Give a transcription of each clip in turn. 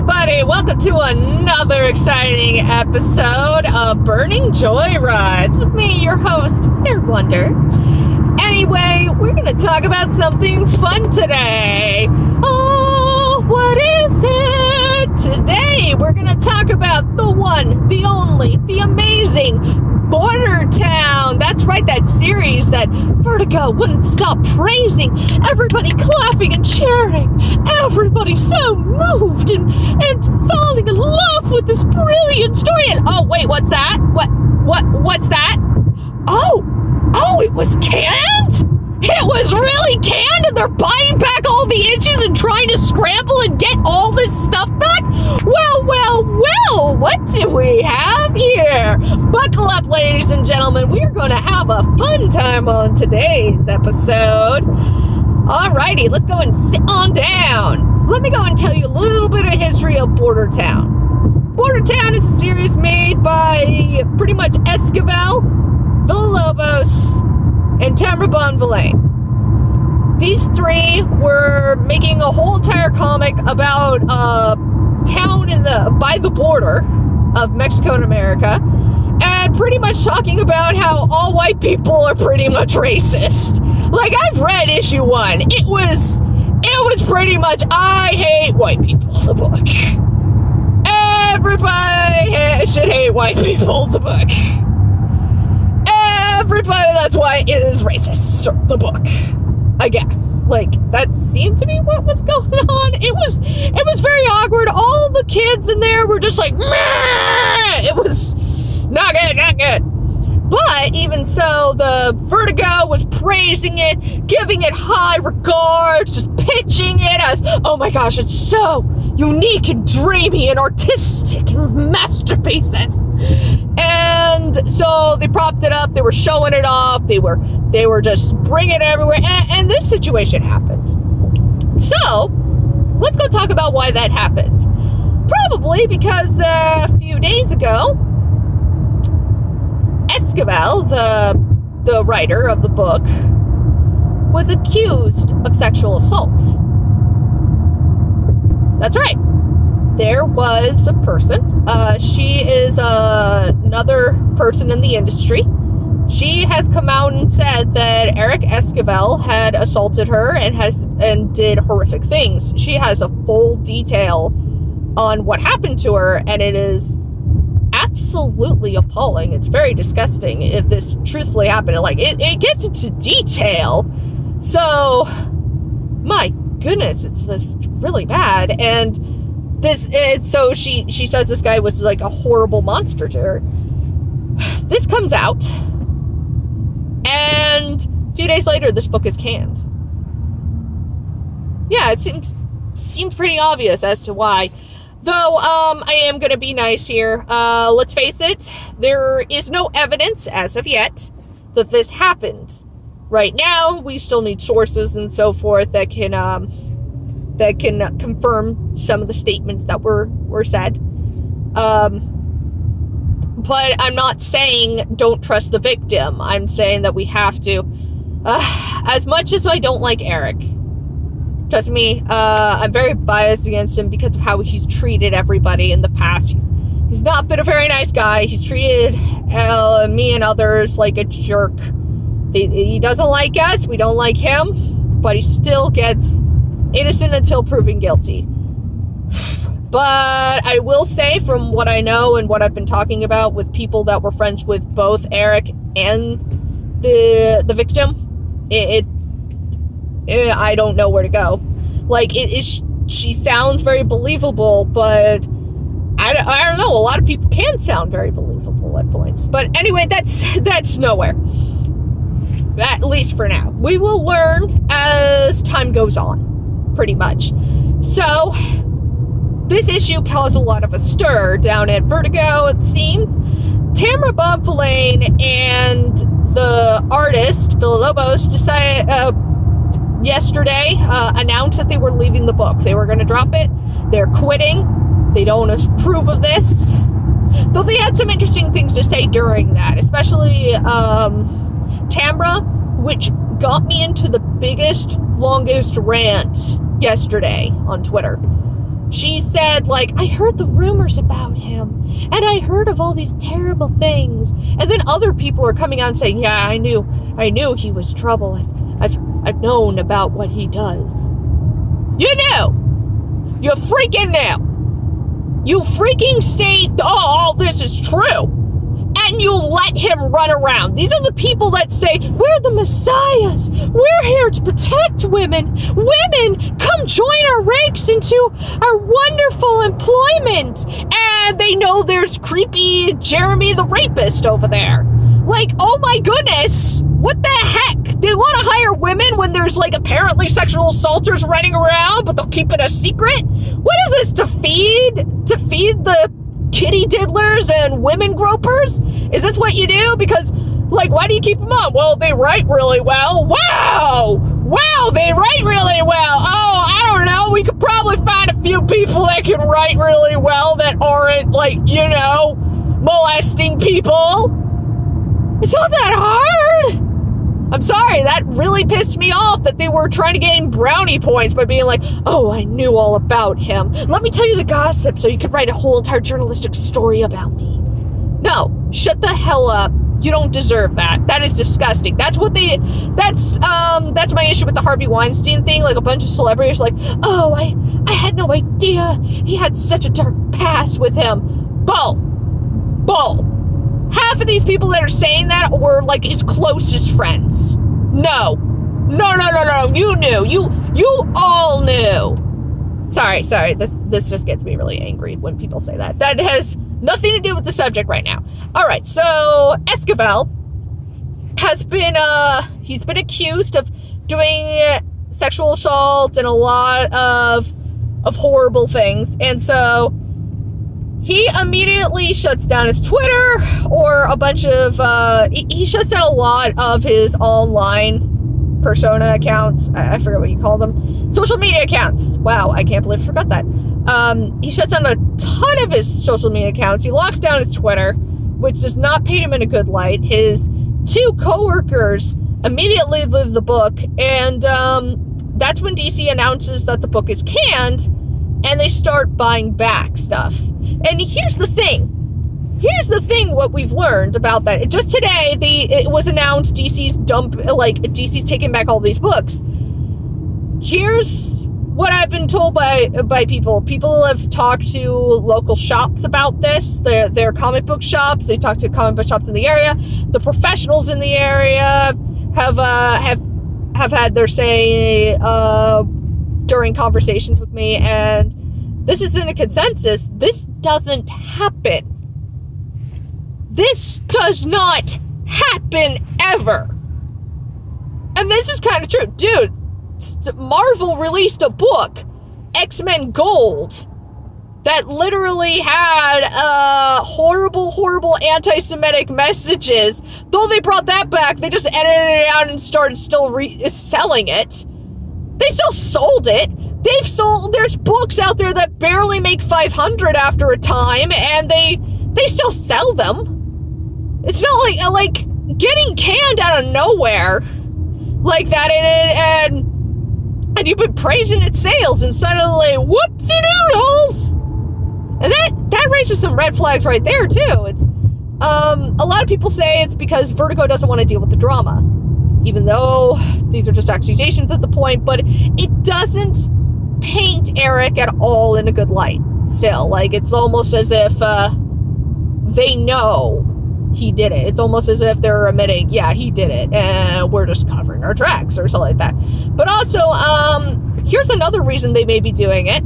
everybody, welcome to another exciting episode of Burning Joyrides with me, your host, Air Wonder. Anyway, we're going to talk about something fun today. Oh, what is it? Today, we're going to talk about the one, the only, the amazing Boardertown. That's right, that series that Vertigo wouldn't stop praising. Everybody clapping and cheering. Everybody so moved and falling in love with this brilliant story. And oh, wait, what's that? What's that? Oh, it was canned? It was really canned and they're buying back all the issues and trying to scramble and get all this stuff back? Well, what do we have here? Buckle up, ladies and gentlemen. We are going to have a fun time on today's episode. Alrighty, let's go and sit on down. Let me go and tell you a little bit of history of Boardertown. Boardertown is a series made by pretty much Esquivel, Villalobos, and Tamara Bonvillain. These three were making a whole entire comic about a town by the border of Mexico and America, and pretty much talking about how all white people are pretty much racist. Like, I've read issue 1. It was pretty much I hate white people, the book. Everybody should hate white people, the book. Everybody that's white is racist, the book. I guess. Like, that seemed to be what was going on. It was very awkward. All the kids in there were just like, meh! It was not good. But even so, the Vertigo was praising it, giving it high regards, just pitching it as, oh my gosh, it's so unique and dreamy and artistic and masterpieces. And so they propped it up, they were showing it off, they were just bringing it everywhere, and this situation happened. So, let's go talk about why that happened. Probably because a few days ago, Esquivel, the writer of the book, was accused of sexual assault. That's right. There was a person. She is another person in the industry. She has come out and said that Eric Esquivel had assaulted her and did horrific things. She has a full detail on what happened to her, and it is absolutely appalling. It's very disgusting if this truthfully happened. Like, it gets into detail. So, my goodness, it's just really bad. And so she says this guy was like a horrible monster to her. This comes out, and a few days later, this book is canned. Yeah, it seems pretty obvious as to why. Though, I am gonna be nice here. Let's face it, there is no evidence, as of yet, that this happened. Right now, we still need sources and so forth that can confirm some of the statements that were said. But I'm not saying don't trust the victim. I'm saying that we have to. As much as I don't like Eric, trust me, I'm very biased against him because of how he's treated everybody in the past. He's not been a very nice guy. He's treated me and others like a jerk. He doesn't like us. We don't like him. But he still gets innocent until proven guilty. But I will say, from what I know and what I've been talking about with people that were friends with both Eric and the victim, I don't know where to go. Like, she sounds very believable, but I don't know. A lot of people can sound very believable at points. But anyway, that's nowhere. At least for now. We will learn as time goes on, pretty much. So, this issue caused a lot of a stir down at Vertigo, it seems. Tamara Bonvillain and the artist, Villalobos, decided yesterday announced that they were leaving the book. They were going to drop it. They're quitting. They don't approve of this. Though they had some interesting things to say during that, especially Tamara, which got me into the biggest, longest rant yesterday on Twitter. she said, like, I heard the rumors about him, and I heard of all these terrible things. And then other people are coming out and saying, yeah, I knew he was trouble. I've known about what he does. You knew. You freaking knew. You freaking state, all this is true. And you let him run around. These are the people that say, we're the messiahs. We're here to protect women. Women, come join our ranks into our wonderful employment. And they know there's creepy Jeremy the rapist over there. Like, oh my goodness. What the heck? They want to hire women when there's, like, apparently sexual assaulters running around, but they'll keep it a secret? What is this, to feed the kitty diddlers and women gropers? Is this what you do? Because, like, why do you keep them on? Well, they write really well. Wow, they write really well. Oh, I don't know. We could probably find a few people that can write really well that aren't, like, you know, molesting people. It's not that hard. I'm sorry, that really pissed me off that they were trying to gain brownie points by being like, oh, I knew all about him. Let me tell you the gossip so you can write a whole entire journalistic story about me. No, shut the hell up. You don't deserve that. That is disgusting. That's my issue with the Harvey Weinstein thing. Like, a bunch of celebrities like, oh, I had no idea he had such a dark past with him. Bull. Half of these people that are saying that were, like, his closest friends. No. You knew. You all knew. Sorry. This just gets me really angry when people say that. That has nothing to do with the subject right now. All right, so Esquivel has been, he's been accused of doing sexual assault and a lot of horrible things. And so he immediately shuts down his Twitter, or a bunch of, he shuts down a lot of his online persona accounts. I forget what you call them. Social media accounts. Wow, I can't believe I forgot that. He shuts down a ton of his social media accounts. He locks down his Twitter, which does not paint him in a good light. His 2 co-workers immediately leave the book, and that's when DC announces that the book is canned, and they start buying back stuff. And here's the thing. What we've learned about that. Just today, it was announced DC's taking back all these books. Here's what I've been told by people. People have talked to local shops about this. They're comic book shops. They talk to comic book shops in the area. The professionals in the area have had their say during conversations with me, and this isn't a consensus. This doesn't happen. This does not happen ever. And this is kind of true. Dude, Marvel released a book, X-Men Gold, that literally had horrible anti-Semitic messages. Though they brought that back, they just edited it out and started still selling it. They still sold it. There's books out there that barely make 500 after a time, and they still sell them. It's not like getting canned out of nowhere like that, and you've been praising its sales, and suddenly, whoopsie-doodles! And that raises some red flags right there, too. It's, a lot of people say it's because Vertigo doesn't want to deal with the drama. Even though these are just accusations at the point, but it doesn't paint Eric at all in a good light, still. Like, it's almost as if, they know he did it. It's almost as if they're admitting, yeah, he did it, and we're just covering our tracks, or something like that. But also, here's another reason they may be doing it.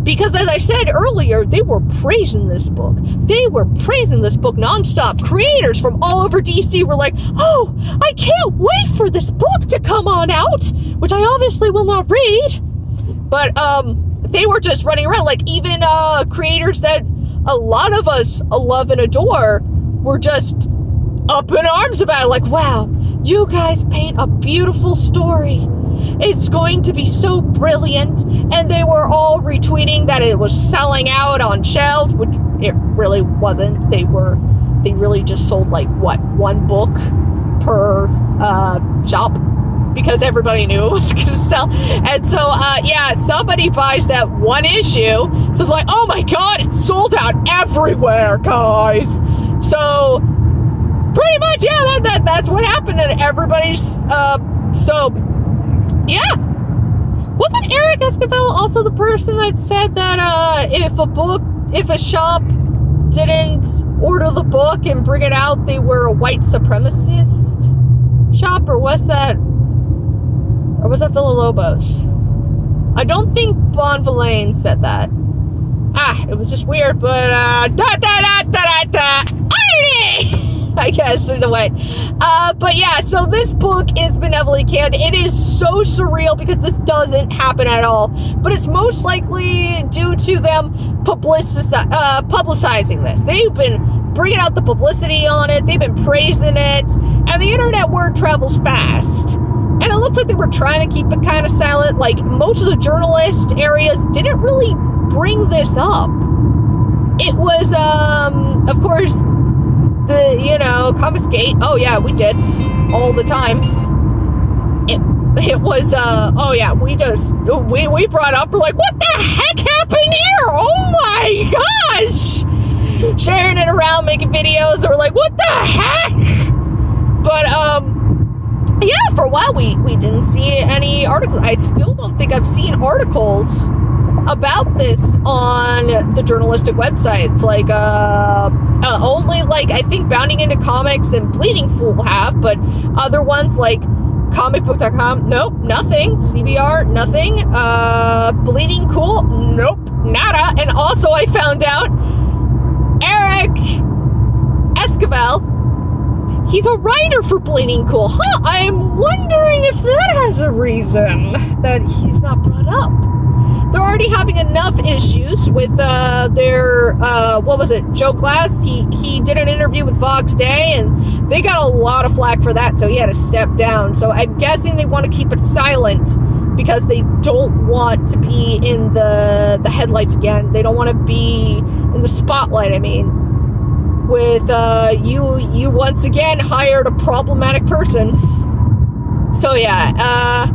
Because, as I said earlier, they were praising this book. They were praising this book nonstop. Creators from all over DC were like, oh, I can't wait for this book to come on out, which I obviously will not read. But, they were just running around. Like, even, creators that a lot of us love and adore were just up in arms about it. Like, wow, you guys paint a beautiful story. It's going to be so brilliant. And they were all retweeting that it was selling out on shelves, which it really wasn't. They really just sold, like, what, 1 book per shop? because everybody knew it was gonna sell. And so, yeah, somebody buys that one issue, so it's like, oh my god, it's sold out everywhere, guys. So, pretty much, yeah, that's what happened, and everybody's, so, yeah. Wasn't Eric Esquivel also the person that said that, if a shop didn't order the book and bring it out, they were a white supremacist shop, or was that Villalobos? I don't think Bonvillain said that. It was just weird, but, I guess, in a way. But yeah, so this book is benevolently canned. It is so surreal because this doesn't happen at all. But it's most likely due to them publicizing this. They've been bringing out the publicity on it. They've been praising it. And the internet word travels fast. And it looks like they were trying to keep it kind of silent. Like, most of the journalist areas didn't really bring this up. It was, of course, Comics Gate. Oh yeah, we did. All the time. It was, oh yeah, we brought up, we're like, what the heck happened here? Oh my gosh! Sharing it around, making videos, we're like, what the heck? But, yeah, for a while we didn't see any articles. I still don't think I've seen articles about this on the journalistic websites. Like, only, like, I think Bounding Into Comics and Bleeding Fool have, but other ones like comicbook.com, nope, nothing. CBR, nothing. Bleeding Cool, nope, nada. And also I found out Eric Esquivel, he's a writer for Bleeding Cool. Huh, I'm wondering if that has a reason that he's not brought up. They're already having enough issues with their, what was it, Joe Glass? He did an interview with Vox Day, and they got a lot of flack for that, so he had to step down. So I'm guessing they want to keep it silent because they don't want to be in the headlights again. They don't want to be in the spotlight, I mean. With, you once again hired a problematic person. So yeah,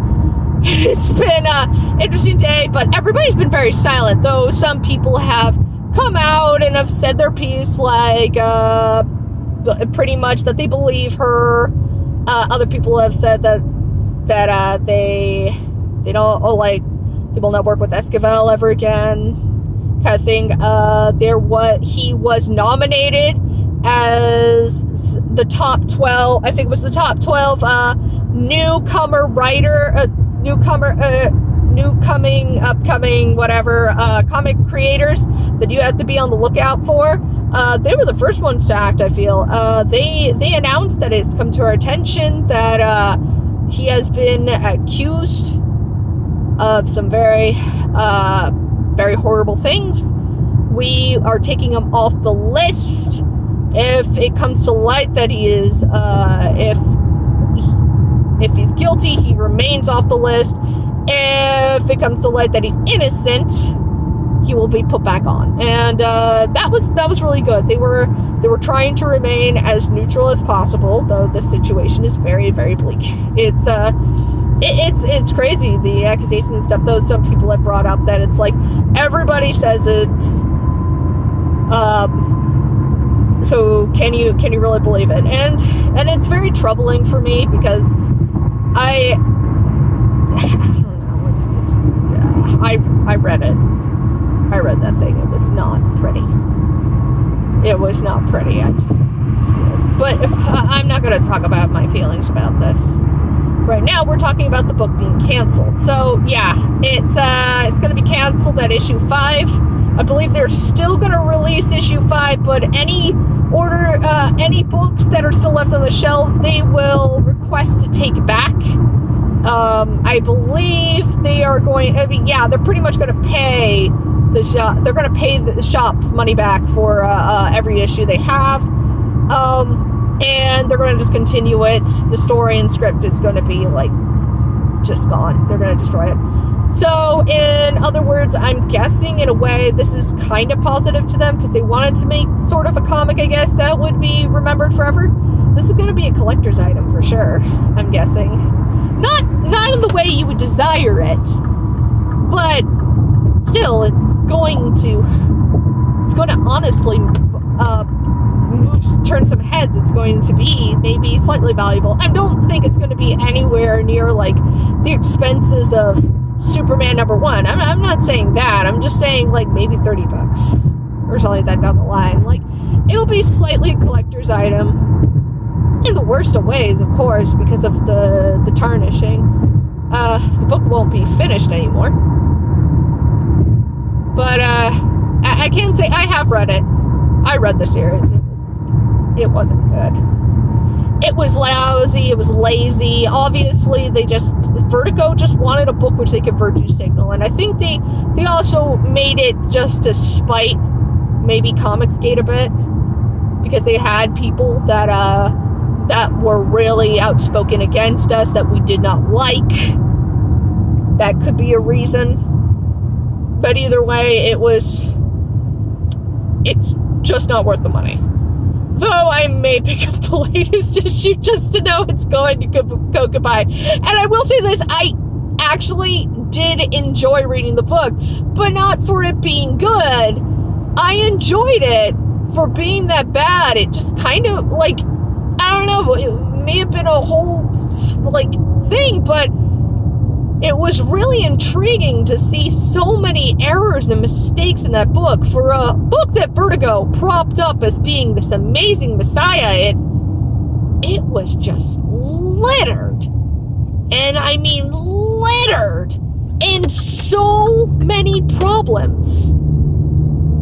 it's been an interesting day, but everybody's been very silent, though some people have come out and have said their piece, like, pretty much that they believe her. Other people have said that they don't, like, they will not work with Esquivel ever again, kind of thing. He was nominated as the top 12, I think it was the top 12, newcomer writer, upcoming, whatever, comic creators that you have to be on the lookout for. They were the first ones to act, I feel. They announced that it's come to our attention that, he has been accused of some very, very horrible things. We are taking him off the list. If it comes to light that he is, if he's guilty, he remains off the list. If it comes to light that he's innocent, he will be put back on. And that was really good. They were trying to remain as neutral as possible, though the situation is very, very bleak. It's crazy, the accusations and stuff. Though some people have brought up that it's like everybody says it's. So can you really believe it? And it's very troubling for me because I don't know. It's just I read it. I read that thing. It was not pretty. It was not pretty. But I'm not going to talk about my feelings about this. Right now, we're talking about the book being canceled. So yeah, it's going to be canceled at issue 5. I believe they're still going to release issue 5, but any books that are still left on the shelves, they will request to take back. I believe they are going. I mean, yeah, they're pretty much going to pay the shop. They're going to pay the shop's money back for every issue they have, and they're going to just continue it. The story and script is going to be like just gone. They're going to destroy it. So, in other words, I'm guessing in a way this is kind of positive to them because they wanted to make sort of a comic, I guess, that would be remembered forever. This is going to be a collector's item for sure, I'm guessing. Not in the way you would desire it, but still, it's going to honestly turn some heads. It's going to be maybe slightly valuable. I don't think it's going to be anywhere near like the expenses of Superman #1. I'm not saying that. I'm just saying like maybe $30 or something like that down the line. Like, it'll be slightly a collector's item in the worst of ways, of course, because of the tarnishing. The book won't be finished anymore. But I can say I have read it. I read the series. It wasn't good. It was lousy. It was lazy. Obviously, Vertigo just wanted a book which they could virtue signal, and I think they also made it just to spite maybe Comicsgate a bit, because they had people that were really outspoken against us that we did not like. That could be a reason. But either way, it's just not worth the money. Though I may pick up the latest issue just to know it's going to go goodbye. And I will say this, I actually did enjoy reading the book, but not for it being good. I enjoyed it for being that bad. It just kind of, like, I don't know, it may have been a whole, like, thing, but it was really intriguing to see so many errors and mistakes in that book. For a book that Vertigo propped up as being this amazing messiah, it was just littered. And I mean littered in so many problems.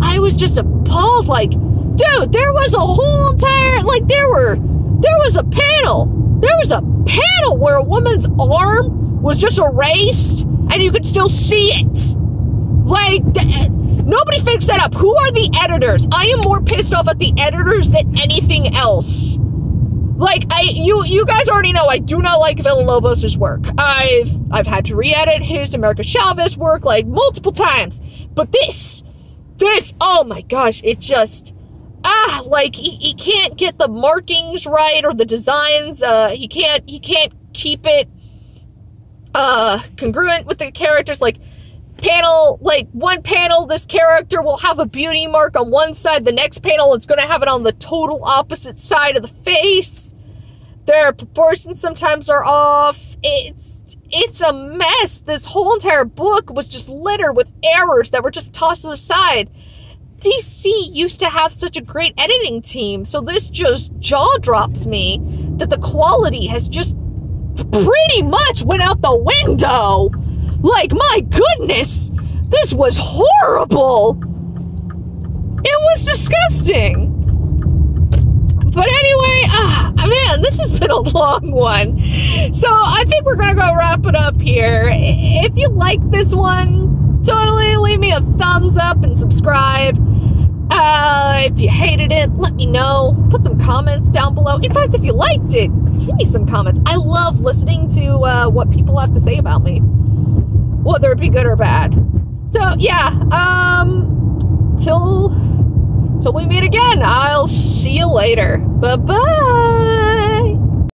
I was just appalled, like, dude, there was a whole entire, like, there was a panel. There was a panel where a woman's arm was just erased, and you could still see it. Like, nobody fixed that up. Who are the editors? I am more pissed off at the editors than anything else. Like, you guys already know I do not like Villalobos' work. I've had to re-edit his America Chavez work, like, multiple times. But this, oh my gosh, it just, like, he can't get the markings right, or the designs, he can't keep it congruent with the characters. Like, one panel, this character will have a beauty mark on one side, the next panel it's going to have it on the total opposite side of the face. Their proportions sometimes are off. It's a mess. This whole entire book was just littered with errors that were just tossed aside. DC used to have such a great editing team, so this just jaw drops me that the quality has just pretty much went out the window. Like, my goodness, this was horrible. It was disgusting. But anyway, man, this has been a long one. So I think we're gonna go wrap it up here. If you like this one, totally leave me a thumbs up and subscribe. If you hated it, let me know. Put some comments down below. In fact, if you liked it, give me some comments. I love listening to what people have to say about me, whether it be good or bad. So yeah, till we meet again, I'll see you later. Bye-bye.